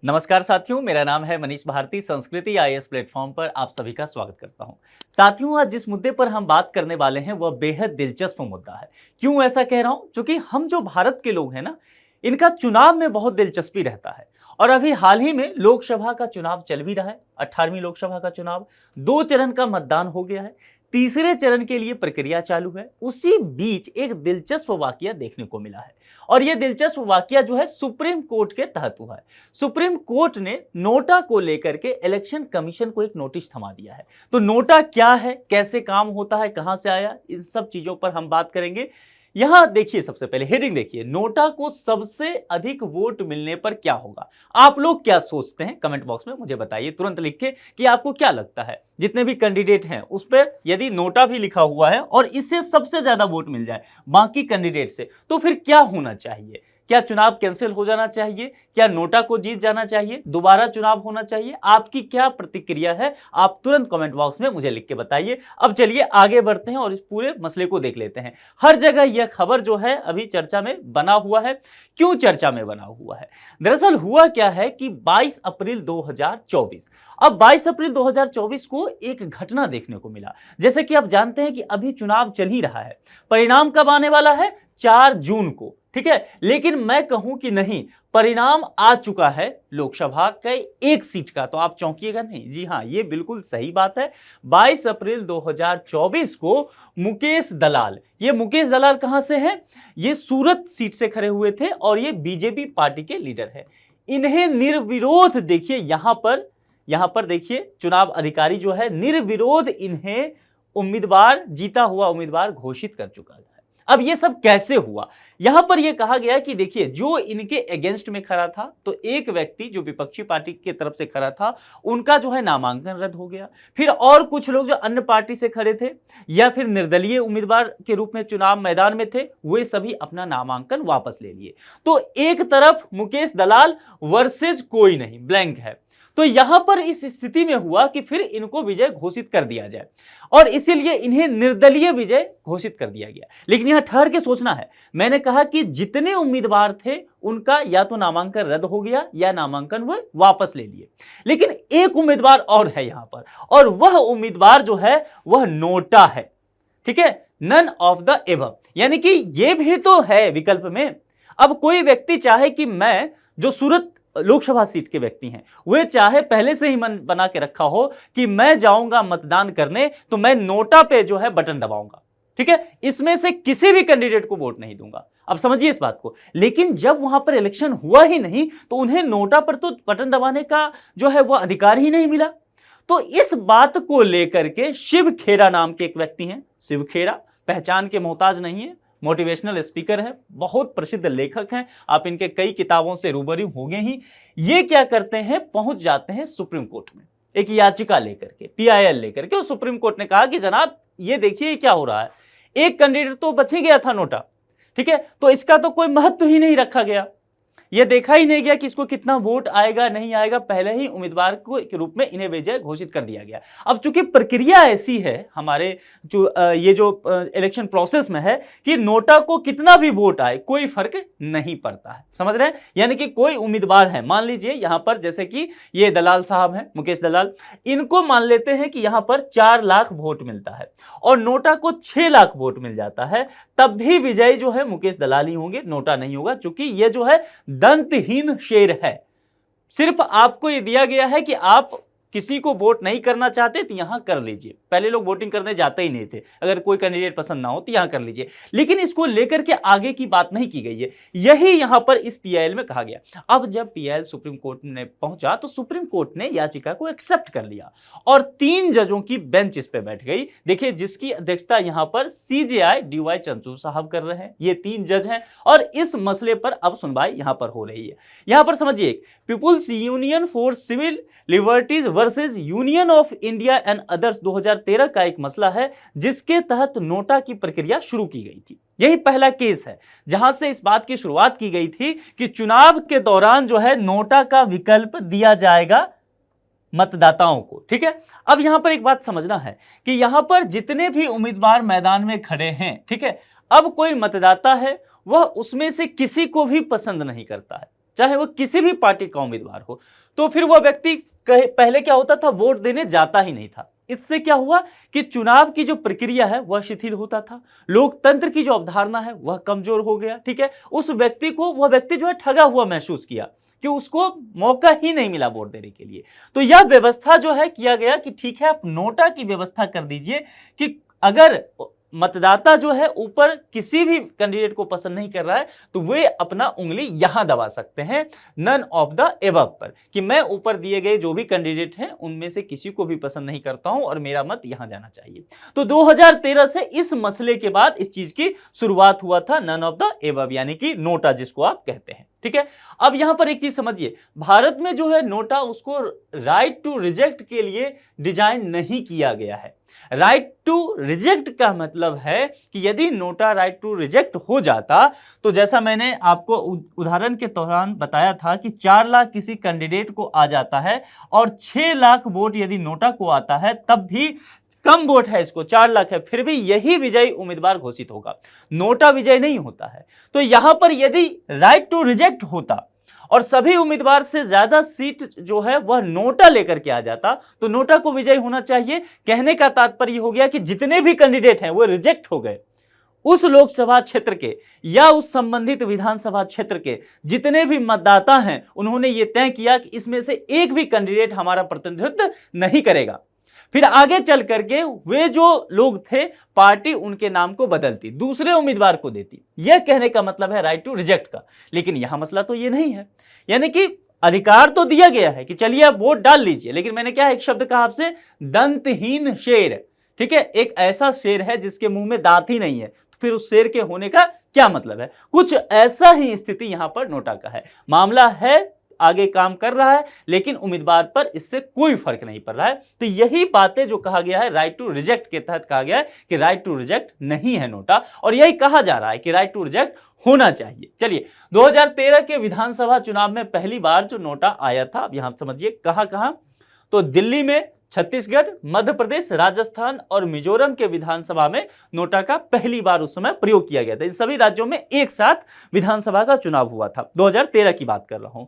नमस्कार साथियों, मेरा नाम है मनीष भारती। संस्कृति आईएएस प्लेटफॉर्म पर आप सभी का स्वागत करता हूं। साथियों, आज जिस मुद्दे पर हम बात करने वाले हैं वह बेहद दिलचस्प मुद्दा है। क्यों ऐसा कह रहा हूं? क्योंकि हम जो भारत के लोग हैं ना, इनका चुनाव में बहुत दिलचस्पी रहता है। और अभी हाल ही में लोकसभा का चुनाव चल भी रहा है, 18वीं लोकसभा का चुनाव। 2 चरण का मतदान हो गया है, तीसरे चरण के लिए प्रक्रिया चालू है। उसी बीच एक दिलचस्प वाकया देखने को मिला है, और यह दिलचस्प वाकया जो है सुप्रीम कोर्ट के तहत हुआ है। सुप्रीम कोर्ट ने नोटा को लेकर के इलेक्शन कमीशन को एक नोटिस थमा दिया है। तो नोटा क्या है, कैसे काम होता है, कहां से आया, इन सब चीजों पर हम बात करेंगे। यहां देखिए, सबसे पहले हेडिंग देखिए, नोटा को सबसे अधिक वोट मिलने पर क्या होगा। आप लोग क्या सोचते हैं? कमेंट बॉक्स में मुझे बताइए तुरंत लिख के कि आपको क्या लगता है। जितने भी कैंडिडेट हैं उस पर यदि नोटा भी लिखा हुआ है और इससे सबसे ज्यादा वोट मिल जाए बाकी कैंडिडेट से, तो फिर क्या होना चाहिए? क्या चुनाव कैंसिल हो जाना चाहिए? क्या नोटा को जीत जाना चाहिए? दोबारा चुनाव होना चाहिए? आपकी क्या प्रतिक्रिया है? आप तुरंत कमेंट बॉक्स में मुझे लिख के बताइए। अब चलिए आगे बढ़ते हैं और इस पूरे मसले को देख लेते हैं। हर जगह यह खबर जो है अभी चर्चा में बना हुआ है। क्यों चर्चा में बना हुआ है? दरअसल हुआ क्या है कि 22 अप्रैल 2024, अब 22 अप्रैल 2024 को एक घटना देखने को मिला। जैसे कि आप जानते हैं कि अभी चुनाव चल ही रहा है। परिणाम कब आने वाला है? 4 जून को, ठीक है। लेकिन मैं कहूं कि नहीं, परिणाम आ चुका है लोकसभा के एक सीट का। तो आप चौंकिएगा नहीं, जी हां, ये बिल्कुल सही बात है। 22 अप्रैल 2024 को मुकेश दलाल, ये मुकेश दलाल कहां से हैं? ये सूरत सीट से खड़े हुए थे और ये बीजेपी पार्टी के लीडर है। इन्हें निर्विरोध, देखिए यहां पर देखिए, चुनाव अधिकारी जो है निर्विरोध इन्हें उम्मीदवार, जीता हुआ उम्मीदवार घोषित कर चुका है। अब ये सब कैसे हुआ? यहां पर यह कहा गया कि देखिए, जो इनके अगेंस्ट में खड़ा था, तो एक व्यक्ति जो विपक्षी पार्टी की तरफ से खड़ा था, उनका जो है नामांकन रद्द हो गया। फिर और कुछ लोग जो अन्य पार्टी से खड़े थे या फिर निर्दलीय उम्मीदवार के रूप में चुनाव मैदान में थे, वे सभी अपना नामांकन वापस ले लिए। तो एक तरफ मुकेश दलाल वर्सेज कोई नहीं, ब्लैंक है। तो यहां पर इस स्थिति में हुआ कि फिर इनको विजय घोषित कर दिया जाए, और इसीलिए इन्हें निर्दलीय विजय घोषित कर दिया गया। लेकिन यहां ठहर के सोचना है, मैंने कहा कि जितने उम्मीदवार थे उनका या तो नामांकन रद्द हो गया या नामांकन वो वापस ले लिए। लेकिन एक उम्मीदवार और है यहां पर, और वह उम्मीदवार जो है वह नोटा है, ठीक है। नन ऑफ द एबव, यानी कि ये भी तो है विकल्प में। अब कोई व्यक्ति चाहे कि मैं, जो सूरत लोकसभा सीट के व्यक्ति हैं, वे चाहे पहले से ही मन बना के रखा हो कि मैं जाऊंगा मतदान करने, तो मैं नोटा पे जो है बटन दबाऊंगा, ठीक है। इसमें से किसी भी कैंडिडेट को वोट नहीं दूंगा। अब समझिए इस बात को। लेकिन जब वहां पर इलेक्शन हुआ ही नहीं, तो उन्हें नोटा पर तो बटन दबाने का जो है वह अधिकार ही नहीं मिला। तो इस बात को लेकर के शिव खेरा नाम के एक व्यक्ति हैं, शिव खेरा, पहचान के मोहताज नहीं है, मोटिवेशनल स्पीकर है, बहुत प्रसिद्ध लेखक हैं, आप इनके कई किताबों से रूबरू होंगे ही। ये क्या करते हैं, पहुंच जाते हैं सुप्रीम कोर्ट में एक याचिका लेकर के, पीआईएल लेकर के। और सुप्रीम कोर्ट ने कहा कि जनाब ये देखिए क्या हो रहा है, एक कैंडिडेट तो बच ही गया था नोटा, ठीक है, तो इसका तो कोई महत्व ही नहीं रखा गया, यह देखा ही नहीं गया कि इसको कितना वोट आएगा नहीं आएगा, पहले ही उम्मीदवार को के रूप में इन्हें विजय घोषित कर दिया गया। अब चूंकि प्रक्रिया ऐसी है हमारे ये जो इलेक्शन प्रोसेस में है कि नोटा को कितना भी वोट आए कोई फर्क नहीं पड़ता है, समझ रहे हैं। यानी कि कोई उम्मीदवार है, मान लीजिए यहां पर जैसे कि ये दलाल साहब हैं, मुकेश दलाल, इनको मान लेते हैं कि यहां पर 4 लाख वोट मिलता है और नोटा को 6 लाख वोट मिल जाता है, तब भी विजय जो है मुकेश दलाल ही होंगे, नोटा नहीं होगा। चूंकि ये जो है दंतहीन शेर है, सिर्फ आपको ये दिया गया है कि आप किसी को वोट नहीं करना चाहते तो यहां कर लीजिए। पहले लोग वोटिंग करने जाते ही नहीं थे, अगर कोई कैंडिडेट पसंद ना हो तो यहां कर लीजिए। लेकिन इसको लेकर के आगे की बात नहीं की गई है, यही यहां पर इस पीआईएल में कहा गया। अब जब पीआईएल सुप्रीम कोर्ट में पहुंचा तो सुप्रीम कोर्ट ने याचिका को एक्सेप्ट कर लिया और 3 जजों की बेंच इस पे बैठ गई। देखिए, जिसकी अध्यक्षता यहां पर सीजेआई डीवाई चंद्रचूड़ साहब कर रहे हैं, ये 3 जज हैं और इस मसले पर अब सुनवाई यहां पर हो रही है। यहां पर समझिए, People's Union for Civil Liberties versus Union of India and others 2013 का एक मसला है, जिसके तहत नोटा की प्रक्रिया शुरू की गई थी। यही पहला केस है जहां से इस बात की शुरुआत की गई थी कि चुनाव के दौरान जो है नोटा का विकल्प दिया जाएगा मतदाताओं को, ठीक है। अब यहां पर एक बात समझना है कि यहां पर जितने भी उम्मीदवार मैदान में खड़े हैं, ठीक है, अब कोई मतदाता है वह उसमें से किसी को भी पसंद नहीं करता है, चाहे वो किसी भी पार्टी का उम्मीदवार हो, तो फिर वह व्यक्ति पहले क्या होता था, वोट देने जाता ही नहीं था। इससे क्या हुआ कि चुनाव की जो प्रक्रिया है वह शिथिल होता था, लोकतंत्र की जो अवधारणा है वह कमजोर हो गया। ठीक है, उस व्यक्ति को वह व्यक्ति जो है ठगा हुआ महसूस किया कि उसको मौका ही नहीं मिला वोट देने के लिए। तो यह व्यवस्था जो है किया गया कि ठीक है, आप नोटा की व्यवस्था कर दीजिए कि अगर मतदाता जो है ऊपर किसी भी कैंडिडेट को पसंद नहीं कर रहा है तो वे अपना उंगली यहां दबा सकते हैं नन ऑफ द एबव पर, कि मैं ऊपर दिए गए जो भी कैंडिडेट हैं उनमें से किसी को भी पसंद नहीं करता हूं और मेरा मत यहां जाना चाहिए। तो 2013 से इस मसले के बाद इस चीज की शुरुआत हुआ था, नन ऑफ द एबव यानी कि नोटा जिसको आप कहते हैं। ठीक है, अब यहां पर एक चीज समझिए, भारत में जो है नोटा उसको राइट टू रिजेक्ट के लिए डिजाइन नहीं किया गया है। राइट टू रिजेक्ट का मतलब है कि यदि नोटा राइट टू रिजेक्ट हो जाता तो जैसा मैंने आपको उदाहरण के दौरान बताया था कि 4 लाख किसी कैंडिडेट को आ जाता है और 6 लाख वोट यदि नोटा को आता है, तब भी कम वोट है, इसको 4 लाख है, फिर भी यही विजयी उम्मीदवार घोषित होगा, नोटा विजय नहीं होता है। तो यहां पर यदि राइट टू रिजेक्ट होता और सभी उम्मीदवार से ज्यादा सीट जो है वह नोटा लेकर के आ जाता तो नोटा को विजयी होना चाहिए। कहने का तात्पर्य हो गया कि जितने भी कैंडिडेट हैं वो रिजेक्ट हो गए, उस लोकसभा क्षेत्र के या उस संबंधित विधानसभा क्षेत्र के जितने भी मतदाता हैं उन्होंने ये तय किया कि इसमें से एक भी कैंडिडेट हमारा प्रतिनिधित्व नहीं करेगा। फिर आगे चल करके वे जो लोग थे पार्टी उनके नाम को बदलती, दूसरे उम्मीदवार को देती। यह कहने का मतलब है राइट टू रिजेक्ट का। लेकिन यहां मसला तो ये नहीं है, यानी कि अधिकार तो दिया गया है कि चलिए आप वोट डाल लीजिए, लेकिन मैंने क्या एक शब्द कहा आपसे, दंतहीन शेर। ठीक है, एक ऐसा शेर है जिसके मुंह में दांत ही नहीं है, तो फिर उस शेर के होने का क्या मतलब है? कुछ ऐसा ही स्थिति यहां पर नोटा का है। मामला है आगे काम कर रहा है लेकिन उम्मीदवार पर इससे कोई फर्क नहीं पड़ रहा है। तो यही बातें जो कहा गया है राइट टू रिजेक्ट के तहत कहा गया है कि राइट टू रिजेक्ट नहीं है नोटा, और यही कहा जा रहा है कि राइट टू रिजेक्ट होना चाहिए। चलिए, 2013 के विधानसभा चुनाव में पहली बार जो नोटा आया था, अब यहां समझिए कहां कहां, तो दिल्ली में, छत्तीसगढ़, मध्य प्रदेश, राजस्थान और मिजोरम के विधानसभा में नोटा का पहली बार उस समय प्रयोग किया गया था। इन सभी राज्यों में एक साथ विधानसभा का चुनाव हुआ था। 2013 की बात कर रहा हूं।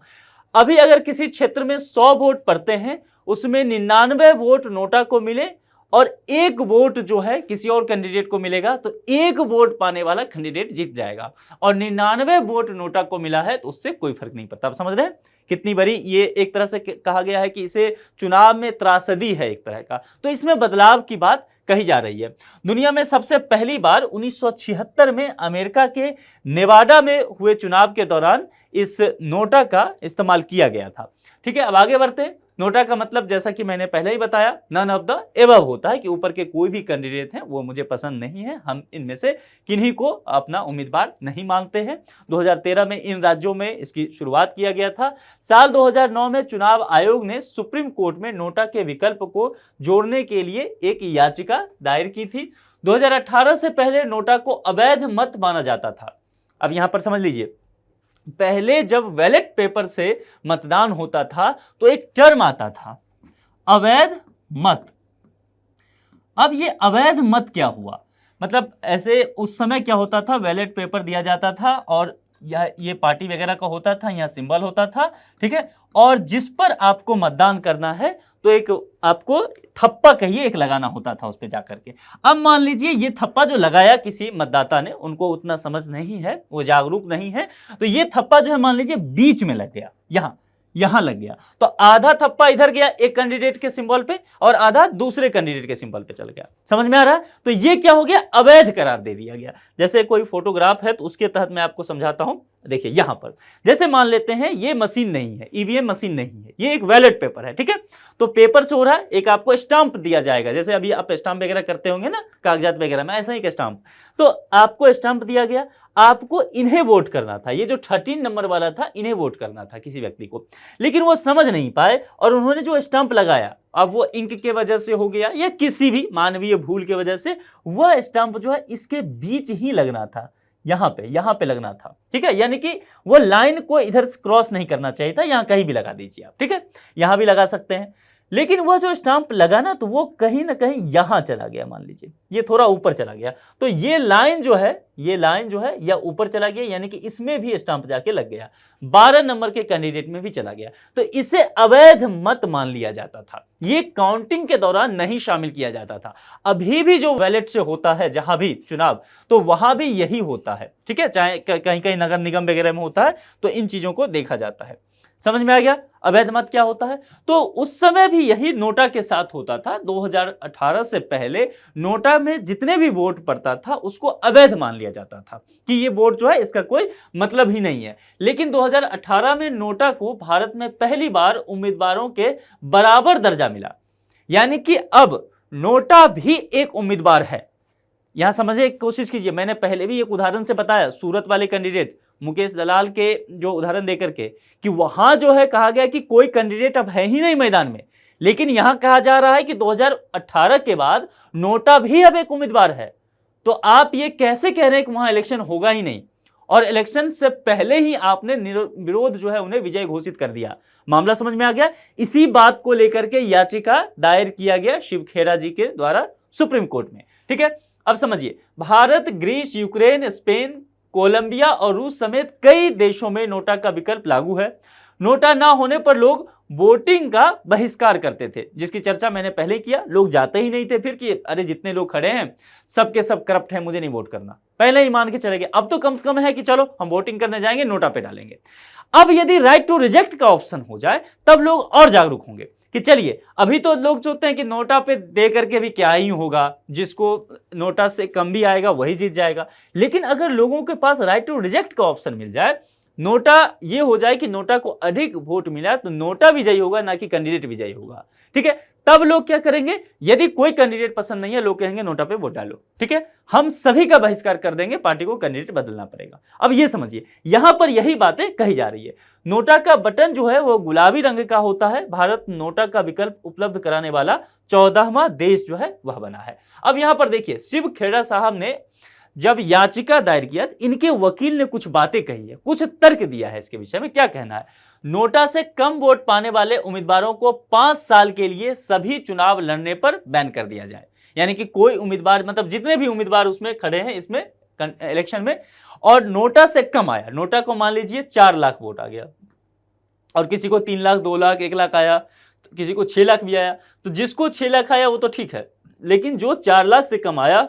अभी अगर किसी क्षेत्र में 100 वोट पड़ते हैं, उसमें 99 वोट नोटा को मिले और 1 वोट जो है किसी और कैंडिडेट को मिलेगा, तो 1 वोट पाने वाला कैंडिडेट जीत जाएगा। और 99 वोट नोटा को मिला है तो उससे कोई फर्क नहीं पड़ता। आप समझ रहे हैं कितनी बड़ी ये एक तरह से कहा गया है कि इसे चुनाव में त्रासदी है एक तरह का। तो इसमें बदलाव की बात कही जा रही है। दुनिया में सबसे पहली बार 1976 में अमेरिका के नेवाडा में हुए चुनाव के दौरान इस नोटा का इस्तेमाल किया गया था। ठीक है, अब आगे बढ़ते हैं। नोटा का मतलब जैसा कि मैंने पहले ही बताया, नन ऑफ द एबव होता है कि ऊपर के कोई भी कैंडिडेट हैं वो मुझे पसंद नहीं है, हम इनमें से किन्हीं को अपना उम्मीदवार नहीं मानते हैं। 2013 में इन राज्यों में इसकी शुरुआत किया गया था। साल 2009 में चुनाव आयोग ने सुप्रीम कोर्ट में नोटा के विकल्प को जोड़ने के लिए एक याचिका दायर की थी। 2018 से पहले नोटा को अवैध मत माना जाता था। अब यहां पर समझ लीजिए, पहले जब बैलेट पेपर से मतदान होता था तो एक टर्म आता था अवैध मत। अब ये अवैध मत क्या हुआ, मतलब ऐसे उस समय क्या होता था, बैलेट पेपर दिया जाता था और ये पार्टी वगैरह का होता था, यहाँ सिंबल होता था। ठीक है, और जिस पर आपको मतदान करना है तो एक आपको थप्पा कहिए एक लगाना होता था उस पर जाकर के। अब मान लीजिए ये थप्पा जो लगाया किसी मतदाता ने, उनको उतना समझ नहीं है, वो जागरूक नहीं है, तो ये थप्पा जो है मान लीजिए बीच में लग गया, यहां लग गया, तो आधा थप्पा इधर गया एक कैंडिडेट के सिंबल पे और आधा दूसरे कैंडिडेट के सिंबल पे चल गया। समझ में आ रहा है? तो ये क्या हो गया, अवैध करार दे दिया गया। जैसे कोई फोटोग्राफ है तो उसके तहत मैं आपको समझाता हूं। देखिए यहां पर जैसे मान लेते हैं ये मशीन नहीं है, ईवीएम मशीन नहीं है, ये एक बैलेट पेपर है। ठीक है, तो पेपर से हो रहा है, एक आपको स्टाम्प दिया जाएगा, जैसे अभी आप स्टाम्प वगैरह करते होंगे ना कागजात वगैरह में, ऐसा ही एक स्टाम्प, तो आपको स्टाम्प दिया गया, आपको इन्हें वोट करना था, ये जो 13 नंबर वाला था इन्हें वोट करना था किसी व्यक्ति को, लेकिन वो समझ नहीं पाए और उन्होंने जो स्टाम्प लगाया, अब वो इंक के वजह से हो गया या किसी भी मानवीय भूल के वजह से, वह स्टाम्प जो है इसके बीच ही लगना था, यहां पे लगना था। ठीक है, यानी कि वो लाइन को इधर क्रॉस नहीं करना चाहिए था, यहां कहीं भी लगा दीजिए आप। ठीक है, यहां भी लगा सकते हैं। लेकिन वह जो स्टाम्प लगा ना, तो वो कहीं ना कहीं यहां चला गया, मान लीजिए ये थोड़ा ऊपर चला गया, तो ये लाइन जो है, या ऊपर चला गया, यानी कि इसमें भी स्टाम्प जाके लग गया, 12 नंबर के कैंडिडेट में भी चला गया, तो इसे अवैध मत मान लिया जाता था। ये काउंटिंग के दौरान नहीं शामिल किया जाता था। अभी भी जो बैलेट से होता है जहां भी चुनाव, तो वहां भी यही होता है, ठीक है, चाहे कहीं कहीं नगर निगम वगैरह में होता है, तो इन चीजों को देखा जाता है। समझ में आ गया अवैध मत क्या होता है? तो उस समय भी यही नोटा के साथ होता था। 2018 से पहले नोटा में जितने भी वोट पड़ता था उसको अवैध मान लिया जाता था कि ये वोट जो है इसका कोई मतलब ही नहीं है। लेकिन 2018 में नोटा को भारत में पहली बार उम्मीदवारों के बराबर दर्जा मिला, यानी कि अब नोटा भी एक उम्मीदवार है। यहां समझने की कोशिश कीजिए, मैंने पहले भी एक उदाहरण से बताया, सूरत वाले कैंडिडेट मुकेश दलाल के जो उदाहरण देकर के, कि वहां जो है कहा गया कि कोई कैंडिडेट अब है ही नहीं मैदान में, लेकिन यहां कहा जा रहा है कि 2018 के बाद नोटा भी अब एक उम्मीदवार है। तो आप ये कैसे कह रहे हैं कि वहां इलेक्शन होगा ही नहीं, और इलेक्शन से पहले ही आपने विरोध जो है उन्हें विजय घोषित कर दिया। मामला समझ में आ गया? इसी बात को लेकर के याचिका दायर किया गया शिव खेरा जी के द्वारा सुप्रीम कोर्ट में, ठीक है। अब समझिए, Bharat, Greece, Ukraine, Spain, Colombia और रूस समेत कई देशों में नोटा का विकल्प लागू है। नोटा ना होने पर लोग वोटिंग का बहिष्कार करते थे, जिसकी चर्चा मैंने पहले किया। लोग जाते ही नहीं थे फिर कि अरे जितने लोग खड़े हैं सब के सब करप्ट हैं, मुझे नहीं वोट करना, पहले ही मान के चले गए। अब तो कम से कम है कि चलो हम वोटिंग करने जाएंगे, नोटा पे डालेंगे। अब यदि राइट टू रिजेक्ट का ऑप्शन हो जाए तब लोग और जागरूक होंगे कि चलिए, अभी तो लोग सोचते हैं कि नोटा पे दे करके भी क्या ही होगा, जिसको नोटा से कम भी आएगा वही जीत जाएगा। लेकिन अगर लोगों के पास राइट टू रिजेक्ट का ऑप्शन मिल जाए, नोटा ये हो जाए कि नोटा को अधिक वोट मिला, तो नोटा विजयी होगा, ना कि कैंडिडेट विजयी होगा, ठीक है। तब लोग क्या करेंगे, यदि कोई कैंडिडेट पसंद नहीं है, लोग कहेंगे नोटा पे वोट डालो, ठीक है, हम सभी का बहिष्कार कर देंगे, पार्टी को कैंडिडेट बदलना पड़ेगा। अब ये समझिए, यहां पर यही बातें कही जा रही है। नोटा का बटन जो है वो गुलाबी रंग का होता है। भारत नोटा का विकल्प उपलब्ध कराने वाला 14वां देश जो है वह बना है। अब यहां पर देखिए, शिव खेड़ा साहब ने जब याचिका दायर किया, इनके वकील ने कुछ बातें कही है, कुछ तर्क दिया है इसके विषय में। क्या कहना है? नोटा से कम वोट पाने वाले उम्मीदवारों को 5 साल के लिए सभी चुनाव लड़ने पर बैन कर दिया जाए। यानी कि कोई उम्मीदवार, मतलब जितने भी उम्मीदवार उसमें खड़े हैं इसमें इलेक्शन में, और नोटा से कम आया, नोटा को मान लीजिए 4 लाख वोट आ गया, और किसी को 3 लाख, 2 लाख, 1 लाख आया, तो किसी को 6 लाख भी आया, तो जिसको 6 लाख आया वो तो ठीक है, लेकिन जो 4 लाख से कम आया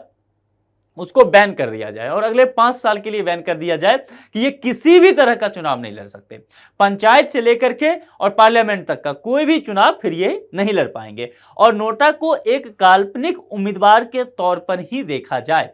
उसको बैन कर दिया जाए, और अगले 5 साल के लिए बैन कर दिया जाए कि ये किसी भी तरह का चुनाव नहीं लड़ सकते। पंचायत से लेकर के और पार्लियामेंट तक का कोई भी चुनाव फिर ये नहीं लड़ पाएंगे, और नोटा को एक काल्पनिक उम्मीदवार के तौर पर ही देखा जाए।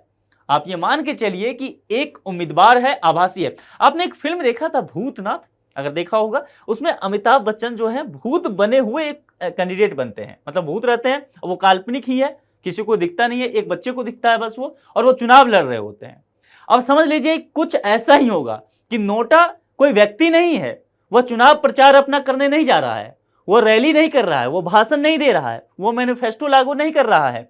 आप ये मान के चलिए कि एक उम्मीदवार है, आभासी है। आपने एक फिल्म देखा था भूतनाथ, अगर देखा होगा, उसमें अमिताभ बच्चन जो है भूत बने हुए एक कैंडिडेट बनते हैं, मतलब भूत रहते हैं, वो काल्पनिक ही है, किसी को दिखता नहीं है, एक बच्चे को दिखता है बस वो, और वो चुनाव लड़ रहे होते हैं। अब समझ लीजिए कुछ ऐसा ही होगा कि नोटा कोई व्यक्ति नहीं है, वह चुनाव प्रचार अपना करने नहीं जा रहा है, वो रैली नहीं कर रहा है, वो भाषण नहीं दे रहा है, वो मैनिफेस्टो लागू नहीं कर रहा है,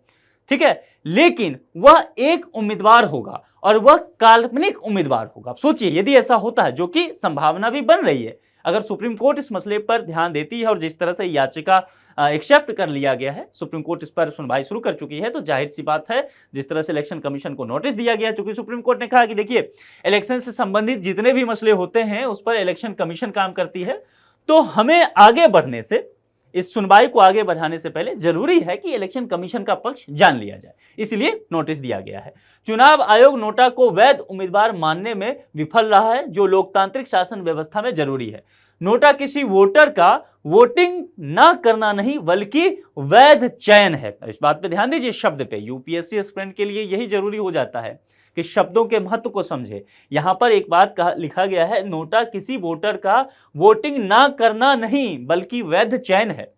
ठीक है, लेकिन वह एक उम्मीदवार होगा, और वह काल्पनिक उम्मीदवार होगा। सोचिए यदि ऐसा होता है, जो कि संभावना भी बन रही है, अगर सुप्रीम कोर्ट इस मसले पर ध्यान देती है और जिस तरह से याचिका एक्सेप्ट कर लिया गया है, सुप्रीम कोर्ट इस पर सुनवाई शुरू कर चुकी है, तो जाहिर सी बात है, जिस तरह से इलेक्शन कमीशन को नोटिस दिया गया, चूंकि सुप्रीम कोर्ट ने कहा कि देखिए इलेक्शन से संबंधित जितने भी मसले होते हैं उस पर इलेक्शन कमीशन काम करती है, तो हमें आगे बढ़ने से, इस सुनवाई को आगे बढ़ाने से पहले जरूरी है कि इलेक्शन कमीशन का पक्ष जान लिया जाए, इसलिए नोटिस दिया गया है। चुनाव आयोग नोटा को वैध उम्मीदवार मानने में विफल रहा है, जो लोकतांत्रिक शासन व्यवस्था में जरूरी है। नोटा किसी वोटर का वोटिंग ना करना नहीं, बल्कि वैध चयन है। इस बात पे ध्यान दीजिए, शब्द पे। यूपीएससी एस्पिरेंट के लिए यही जरूरी हो जाता है कि शब्दों के महत्व को समझे। यहां पर एक बात लिखा गया है, नोटा किसी वोटर का वोटिंग ना करना नहीं, बल्कि वैध चयन है।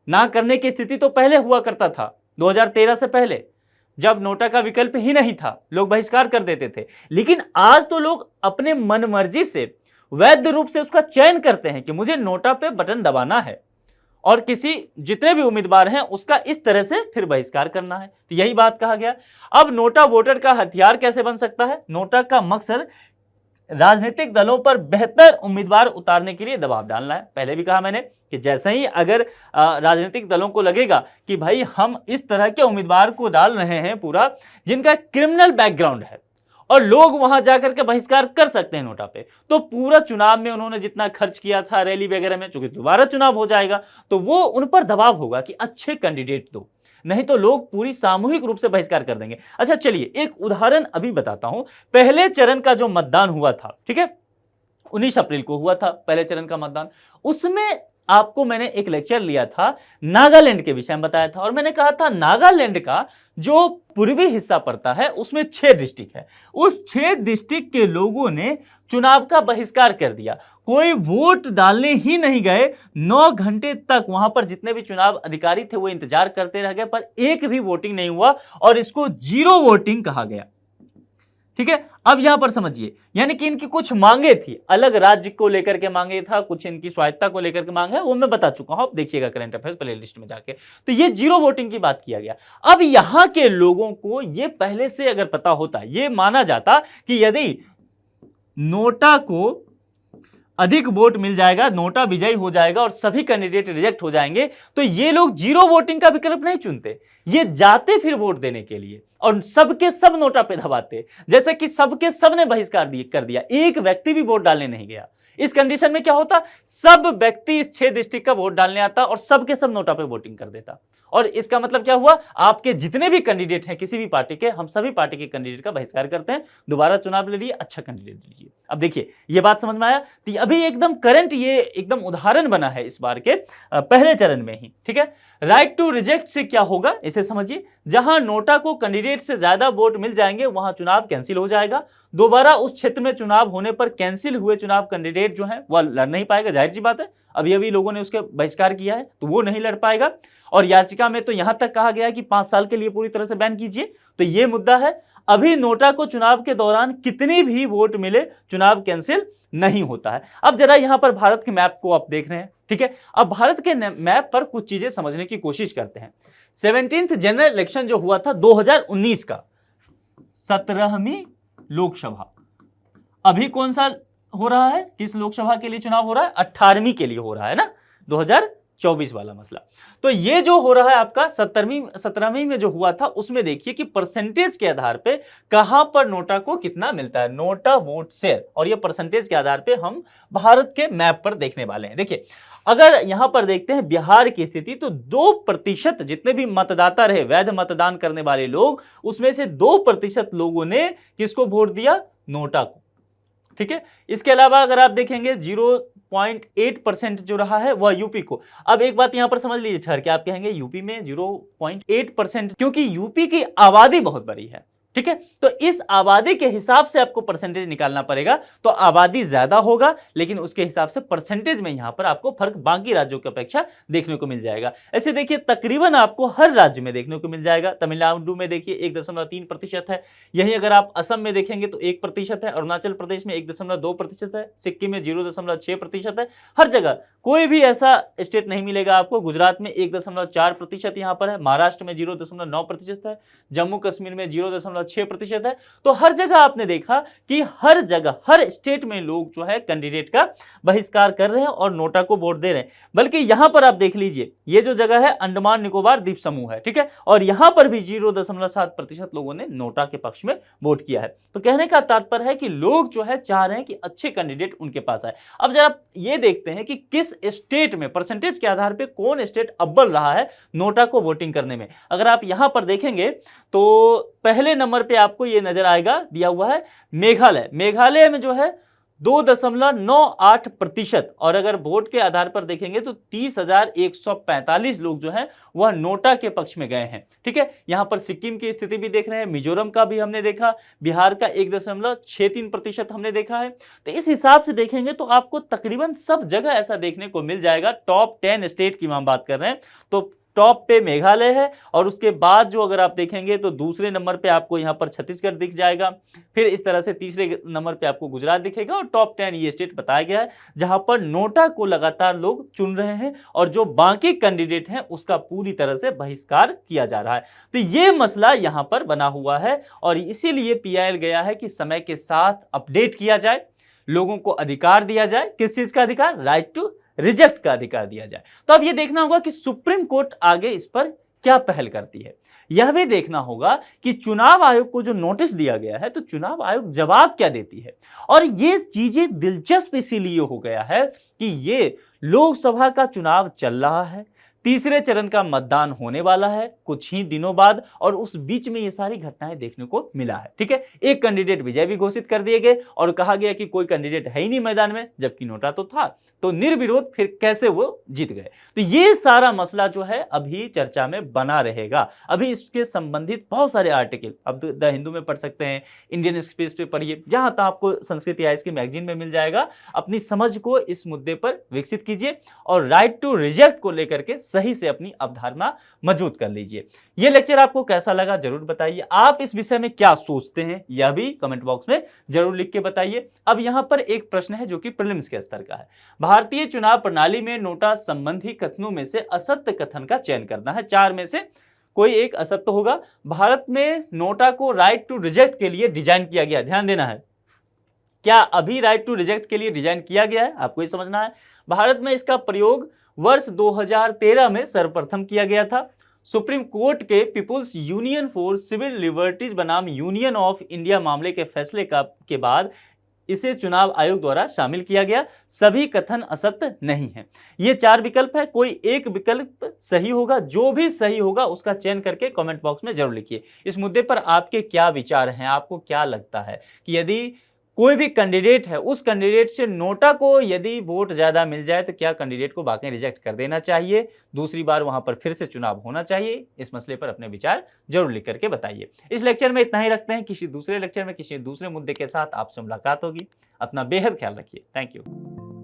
ना करने की स्थिति तो पहले हुआ करता था, 2013 से पहले, जब नोटा का विकल्प ही नहीं था, लोग बहिष्कार कर देते थे। लेकिन आज तो लोग अपने मनमर्जी से वैध रूप से उसका चयन करते हैं कि मुझे नोटा पे बटन दबाना है, और किसी जितने भी उम्मीदवार हैं उसका इस तरह से फिर बहिष्कार करना है। तो यही बात कहा गया। अब नोटा वोटर का हथियार कैसे बन सकता है? नोटा का मकसद राजनीतिक दलों पर बेहतर उम्मीदवार उतारने के लिए दबाव डालना है। पहले भी कहा मैंने कि जैसे ही अगर राजनीतिक दलों को लगेगा कि भाई हम इस तरह के उम्मीदवार को डाल रहे हैं पूरा जिनका क्रिमिनल बैकग्राउंड है और लोग वहां जाकर के बहिष्कार कर सकते हैं नोटा पे, तो पूरा चुनाव में उन्होंने जितना खर्च किया था रैली वगैरह में, चूंकि दोबारा चुनाव हो जाएगा तो वो उन पर दबाव होगा कि अच्छे कैंडिडेट दो, नहीं तो लोग पूरी सामूहिक रूप से बहिष्कार कर देंगे। अच्छा चलिए एक उदाहरण अभी बताता हूं। पहले चरण का जो मतदान हुआ था, ठीक है, 19 अप्रैल को हुआ था पहले चरण का मतदान। उसमें आपको मैंने एक लेक्चर लिया था, नागालैंड के विषय में बताया था और मैंने कहा था नागालैंड का जो पूर्वी हिस्सा पड़ता है उसमें 6 डिस्ट्रिक्ट है, उस 6 डिस्ट्रिक्ट के लोगों ने चुनाव का बहिष्कार कर दिया। कोई वोट डालने ही नहीं गए। 9 घंटे तक वहां पर जितने भी चुनाव अधिकारी थे वो इंतजार करते रह गए, पर एक भी वोटिंग नहीं हुआ और इसको जीरो वोटिंग कहा गया। ठीक है, अब यहां पर समझिए, यानी कि इनकी कुछ मांगे थी, अलग राज्य को लेकर के मांगे था, कुछ इनकी स्वायत्ता को लेकर के मांगे, वो मैं बता चुका हूं, आप देखिएगा करंट अफेयर्स प्ले लिस्ट में जाके। तो ये जीरो वोटिंग की बात किया गया। अब यहां के लोगों को ये पहले से अगर पता होता, ये माना जाता कि यदि नोटा को अधिक वोट मिल जाएगा, नोटा विजयी हो जाएगा और सभी कैंडिडेट रिजेक्ट हो जाएंगे, तो ये लोग जीरो वोटिंग का विकल्प नहीं चुनते, ये जाते फिर वोट देने के लिए और सबके सब नोटा पे दबाते, जैसे कि सबके सब ने बहिष्कार कर दिया, एक व्यक्ति भी वोट डालने नहीं गया। इस कंडीशन में क्या होता, सब व्यक्ति इस 6 डिस्ट्रिक्ट का वोट डालने आता और सबके सब नोटा पे वोटिंग कर देता। और इसका मतलब क्या हुआ, आपके जितने भी कैंडिडेट हैं किसी भी पार्टी के, हम सभी पार्टी के कैंडिडेट का बहिष्कार करते हैं, दोबारा चुनाव ले लिए, अच्छा कैंडिडेट लीजिए। अब देखिए ये बात समझ में आया। तो अभी एकदम करंट, ये एकदम उदाहरण बना है इस बार के पहले चरण में ही। ठीक है, राइट टू रिजेक्ट से क्या होगा इसे समझिए। जहां नोटा को कैंडिडेट से ज्यादा वोट मिल जाएंगे वहां चुनाव कैंसिल हो जाएगा, दोबारा उस क्षेत्र में चुनाव होने पर कैंसिल हुए चुनाव कैंडिडेट जो है वह लड़ नहीं पाएगा, जाहिर सी बात है, अभी लोगों ने उसके बहिष्कार किया है तो वो नहीं लड़ पाएगा। और याचिका में तो यहां तक कहा गया है कि 5 साल के लिए पूरी तरह से बैन कीजिए। तो ये मुद्दा है, अभी नोटा को चुनाव के दौरान कितनी भी वोट मिले चुनाव कैंसिल नहीं होता है। अब जरा यहां पर भारत के मैप को आप देख रहे हैं, ठीक है, अब भारत के मैप पर कुछ चीजें समझने की कोशिश करते हैं। 17th जनरल इलेक्शन जो हुआ था 2019 का, 17वीं लोकसभा, अभी कौन सा हो रहा है, किस लोकसभा के लिए चुनाव हो रहा है, 18वीं के लिए हो रहा है ना, 2024 वाला मसला। तो ये जो हो रहा है आपका 17वीं में जो हुआ था उसमें देखिए कि परसेंटेज के आधार पे कहां पर नोटा को कितना मिलता है, नोटा वोट शेयर, और ये परसेंटेज के आधार पे हम भारत के मैप पर देखने वाले हैं। देखिए अगर यहां पर देखते हैं बिहार की स्थिति, तो 2% जितने भी मतदाता रहे, वैध मतदान करने वाले लोग, उसमें से 2% लोगों ने किसको वोट दिया, नोटा को। ठीक है, इसके अलावा अगर आप देखेंगे 0.8% जो रहा है वह यूपी को। अब एक बात यहां पर समझ लीजिए, ठहर के आप कहेंगे यूपी में 0.8%, क्योंकि यूपी की आबादी बहुत बड़ी है। ठीक है, तो इस आबादी के हिसाब से आपको परसेंटेज निकालना पड़ेगा, तो आबादी ज्यादा होगा लेकिन उसके हिसाब से परसेंटेज में यहां पर आपको फर्क बाकी राज्यों की अपेक्षा देखने को मिल जाएगा। ऐसे देखिए तकरीबन आपको हर राज्य में देखने को मिल जाएगा। तमिलनाडु में देखिए 1.3% है, यही अगर आप असम में देखेंगे तो 1% है, अरुणाचल प्रदेश में 1.2% है, सिक्किम में 0.6% है। हर जगह कोई भी ऐसा स्टेट नहीं मिलेगा आपको। गुजरात में 1.4% यहां पर है, महाराष्ट्र में 0.9% है, जम्मू कश्मीर में 0.6% है। तो हर जगह आपने देखा कि हर जगह हर स्टेट में लोग जो है कैंडिडेट का बहिष्कार कर रहे हैं और नोटा को वोट दे रहे हैं। बल्कि यहां पर आप देख लीजिए, ये जो जगह है अंडमान निकोबार द्वीप समूह है, ठीक है, और यहां पर भी 0.7% लोगों ने नोटा के पक्ष में वोट किया है। तो कहने का तात्पर्य है कि लोग जो है चाह रहे हैं कि अच्छे कैंडिडेट उनके पास आए। अब जरा ये देखते हैं कि किस स्टेट में परसेंटेज के आधार पर कौन स्टेट अव्वल रहा है नोटा को वोटिंग करने में। अगर आप यहां पर देखेंगे तो पहले नंबर पे आपको ये नजर आएगा, दिया हुआ है मेघालय। मेघालय में जो है 2.98%, और अगर वोट के आधार पर देखेंगे तो 30,145 लोग जो हैं वह नोटा के पक्ष में गए हैं। ठीक है, यहां पर सिक्किम की स्थिति भी देख रहे हैं, मिजोरम का भी हमने देखा, बिहार का 1.63% हमने देखा है। तो इस हिसाब से देखेंगे तो आपको तकरीबन सब जगह ऐसा देखने को मिल जाएगा। टॉप 10 स्टेट की हम बात कर रहे हैं तो टॉप पे मेघालय है, और उसके बाद जो अगर आप देखेंगे तो दूसरे नंबर पे आपको यहाँ पर छत्तीसगढ़ दिख जाएगा, फिर इस तरह से तीसरे नंबर पे आपको गुजरात दिखेगा, और टॉप 10 ये स्टेट बताया गया है जहां पर नोटा को लगातार लोग चुन रहे हैं और जो बाकी कैंडिडेट हैं उसका पूरी तरह से बहिष्कार किया जा रहा है। तो ये मसला यहाँ पर बना हुआ है और इसीलिए PIL गया है कि समय के साथ अपडेट किया जाए। लोगों को अधिकार दिया जाए। किस चीज का अधिकार? राइट टू रिजेक्ट का अधिकार दिया जाए। तो अब यह देखना होगा कि सुप्रीम कोर्ट आगे इस पर क्या पहल करती है। यह भी देखना होगा कि चुनाव आयोग को जो नोटिस दिया गया है तो चुनाव आयोग जवाब क्या देती है। और ये चीजें दिलचस्प इसीलिए हो गया है कि ये लोकसभा का चुनाव चल रहा है, तीसरे चरण का मतदान होने वाला है कुछ ही दिनों बाद, और उस बीच में ये सारी घटनाएं देखने को मिला है। ठीक है, एक कैंडिडेट विजय भी घोषित कर दिए गए और कहा गया कि कोई कैंडिडेट है ही नहीं मैदान में, जबकि नोटा तो था, तो निर्विरोध फिर कैसे वो जीत गए। तो ये सारा मसला जो है अभी चर्चा में बना रहेगा। अभी इसके संबंधित बहुत सारे आर्टिकल अब द हिंदू में पढ़ सकते हैं, इंडियन एक्सप्रेस पे पढ़िए, जहां तक आपको संस्कृति आईएएस की मैगजीन में मिल जाएगा। अपनी समझ को इस मुद्दे पर विकसित कीजिए और राइट टू रिजेक्ट को लेकर के सही से अपनी अवधारणा मजबूत कर लीजिए। यह लेक्चर आपको कैसा लगा जरूर बताइए। आप इस विषय में क्या सोचते हैं यह भी कमेंट बॉक्स में जरूर लिख के बताइए। अब यहां पर एक प्रश्न है जो कि प्रीलिम्स के स्तर का है। भारतीय चुनाव प्रणाली में नोटा संबंधी कथनों में से असत्य कथन का चयन करना है। 4 में से कोई एक असत्य होगा। भारत में नोटा को राइट टू रिजेक्ट के लिए डिजाइन किया गया, ध्यान देना है। क्या अभी राइट टू रिजेक्ट के लिए डिजाइन किया गया है? आपको ये समझना है। भारत में इसका प्रयोग वर्ष 2013 में सर्वप्रथम किया गया था। सुप्रीम कोर्ट के People's Union for Civil Liberties बनाम यूनियन ऑफ इंडिया मामले के फैसले के बाद इसे चुनाव आयोग द्वारा शामिल किया गया। सभी कथन असत्य नहीं है। ये 4 विकल्प है, कोई एक विकल्प सही होगा। जो भी सही होगा उसका चयन करके कमेंट बॉक्स में जरूर लिखिए। इस मुद्दे पर आपके क्या विचार हैं? आपको क्या लगता है कि यदि कोई भी कैंडिडेट है, उस कैंडिडेट से नोटा को यदि वोट ज्यादा मिल जाए तो क्या कैंडिडेट को वाकई रिजेक्ट कर देना चाहिए, दूसरी बार वहां पर फिर से चुनाव होना चाहिए? इस मसले पर अपने विचार जरूर लिख करके बताइए। इस लेक्चर में इतना ही रखते हैं। किसी दूसरे लेक्चर में किसी दूसरे मुद्दे के साथ आपसे मुलाकात होगी। अपना बेहद ख्याल रखिए। Thank you.